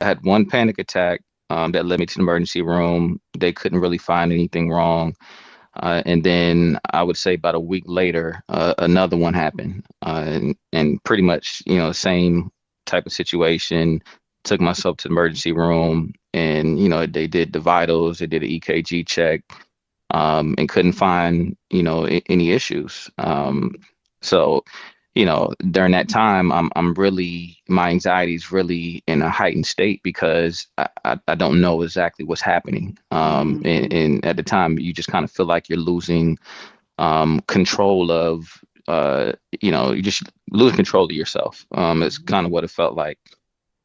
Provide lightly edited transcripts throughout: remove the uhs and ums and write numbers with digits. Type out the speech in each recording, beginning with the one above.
I had one panic attack that led me to the emergency room. They couldn't really find anything wrong. And then I would say about a week later, another one happened. And pretty much, same type of situation. Took myself to the emergency room and, they did the vitals, they did an EKG check, and couldn't find, any issues. So, during that time, I'm really, my anxiety is really in a heightened state because I don't know exactly what's happening. Mm-hmm. And at the time, you just kind of feel like you're losing control of, you just lose control of yourself. It's kind of Mm-hmm. what it felt like.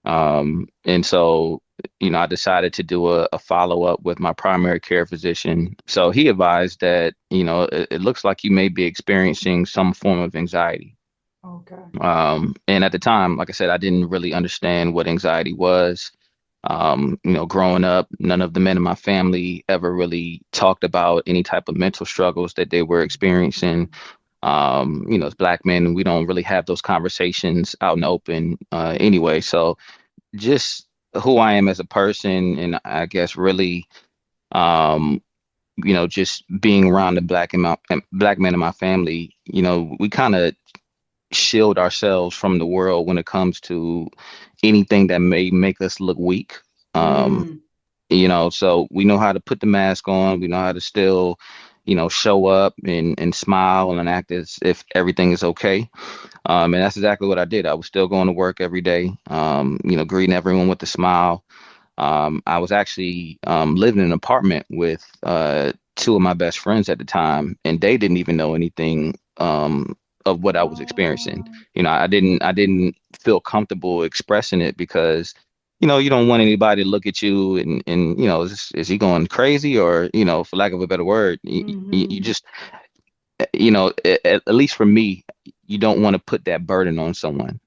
And so, I decided to do a follow-up with my primary care physician. So he advised that, it looks like you may be experiencing some form of anxiety. Okay. And at the time, like I said, I didn't really understand what anxiety was. Growing up, none of the men in my family ever really talked about any type of mental struggles that they were experiencing. As black men, we don't really have those conversations out in the open anyway. So just who I am as a person, and I guess really, um, just being around the black men in my family, we kind of shield ourselves from the world when it comes to anything that may make us look weak. Um, Mm. so we know how to put the mask on. We know how to still, show up and smile and act as if everything is okay. And that's exactly what I did. I was still going to work every day, greeting everyone with a smile. I was actually living in an apartment with two of my best friends at the time, and they didn't even know anything of what I was experiencing. Oh. I didn't feel comfortable expressing it because, you don't want anybody to look at you and is he going crazy or, for lack of a better word, you Mm-hmm. just, at least for me, you don't want to put that burden on someone.